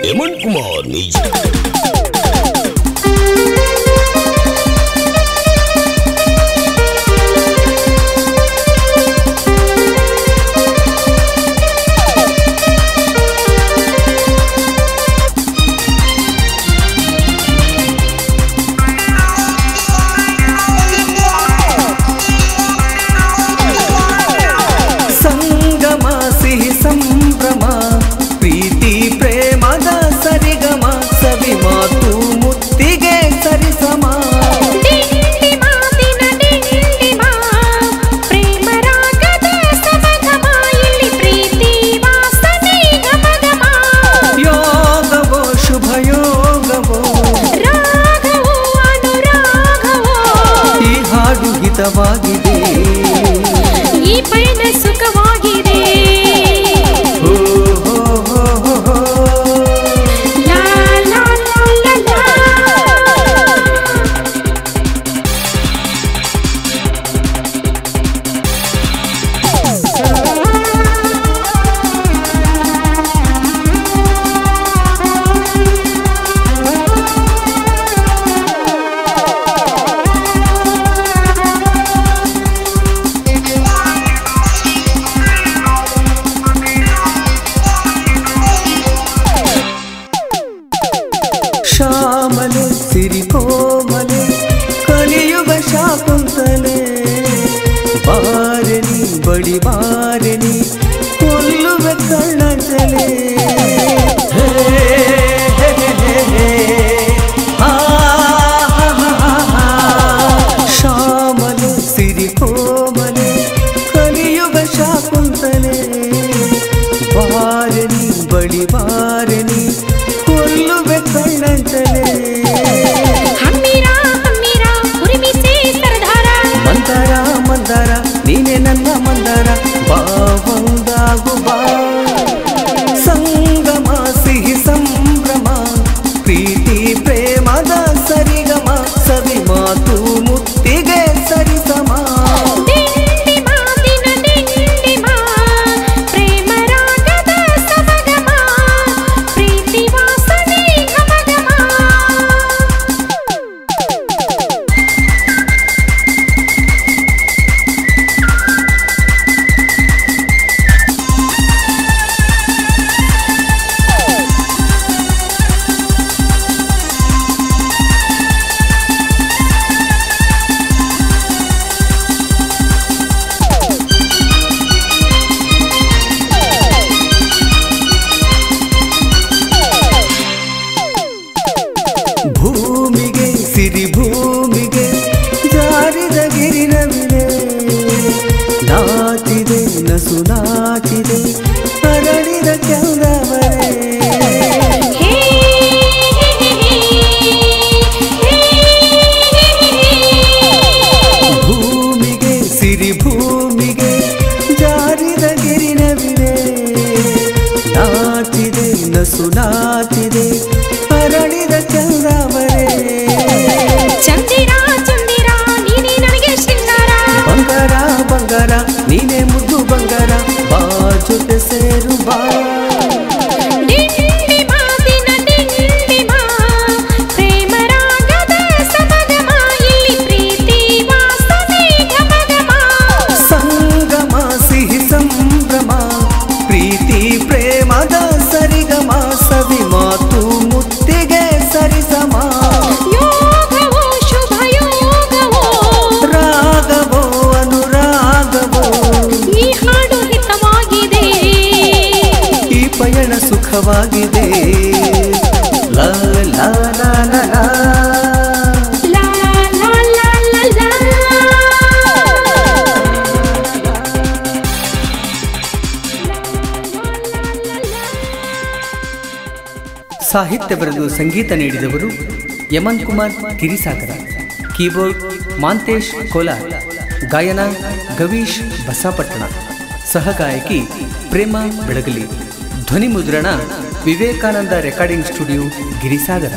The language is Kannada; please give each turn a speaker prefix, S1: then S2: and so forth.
S1: हेमंत कुमार म्यूजिक
S2: ಹಿತವಾಗಿದೆ ಈ ಪಯಣ ಸುಖವಾಗಿದೆ ಹೋ ಹೋ ಹೋ ಹೋ ಲಾ ಲಾ ಲಾ ಲಾ ಶ್ಯಾಮಲೆ ಸಿರಿಕೋಮಲೆ ಕಲಿಯುಗ ಶಾಕುಂತಲೆ ಬಾರನಿ ಬಡಿ ಬಾರನಿ ಕೊಲ್ಲುವ ಕಳ್ಳಂಜಲೆ ಶ್ಯಾಮಲೆ ಸಿರಿಕೋಮಲೆ ಕಲಿಯುಗ ಶಾಕುಂತಲೆ ಬಾರನಿ ಬಡಿ ಬಾರನಿ ಕೊಲ್ಲುವೆ ಕಳ್ಳಂಚಲೆ
S3: ಹಮ್ಮಿರಾ ಹಮ್ಮಿರಾ ಹುರಿಮಿಸೆ ಸರದಾರ
S2: ಮಂದಾರ ಮಂದಾರ ನೀನೆ ನನ್ನ ಮಂದಾರ ಬಾ ಒಂದಾಗು ಬಾ ಸಂಗಮ ಸಿಹಿ ಸಂಭ್ರಮ ಪ್ರೀತಿ ಪ್ರೇಮದ ಸರಿಗಮ ಸವಿ ಮಾತು ಮುತ್ತಿಗೆ ಸರಿಸಮ ಭೂಮಿಗೆ ಸಿರಿ ಭೂಮಿಗೆ ಜಾರಿದ ಗಿರಿನವಿಲೆ ನಾಚಿದೆ ನಸು ನಾಚಿದೆ ಅರಳಿದ ಚಂದವರೇ ಭೂಮಿಗೆ ಸಿರಿ ಭೂಮಿಗೆ ಜಾರಿದ ಗಿರಿನವಿಲೆ ನಾಚಿದೆ ನಸು ನಾಚಿದೆ ಅರಳಿದ ಚಂದವರೇ
S3: ಚಂದಿರ ಚಂದಿರ ನೀನೇ ನನಗೆ ಶೃಂಗಾರ
S2: ಬಂಗಾರ ಬಂಗಾರ ನೀನೇ ಮುದ್ದು ಬಂಗಾರ ಬಾ ಜೊತೆ ಸೇರು ಬಾ
S3: ಡಿಂಡಿ ಮಾತಿನ ಡಿಂಡಿಮಾ ಪ್ರೇಮ ರಾಗದ ಸಮಗಮ ಇಲ್ಲಿ ಪ್ರೀತಿ ವಾಸನೆ ಘಮಘಮ
S2: ಸಂಗಮ ಸಿಹಿ ಸಂಭ್ರಮ ಪ್ರೀತಿ ಪ್ರೇಮದ ಸರಿಗಮ ಸವಿ ಮಾತು ಮುತ್ತಿಗೆ ಸರಿಸಮ
S3: ಯೋಗವೋ ಶುಭ
S2: ಸಾಹಿತ್ಯ ಬರೆದು ಸಂಗೀತ ನೀಡಿದವರು ಯಮನ್ ಕುಮಾರ್ ಗಿರಿಸಾಗರ. ಕೀಬೋರ್ಡ್ ಮಾಂತೇಶ್ ಕೋಲಾರ್. ಗಾಯನ ಗವೀಶ್ ಬಸಾಪಟ್ಟಣ. ಸಹಗಾಯಕಿ ಪ್ರೇಮ ಬೆಳಗಲಿ. ಧ್ವನಿ ಮುದ್ರಣ ವಿವೇಕಾನಂದ ರೆಕಾರ್ಡಿಂಗ್ ಸ್ಟುಡಿಯೋ ಗಿರಿಸಾಗರ.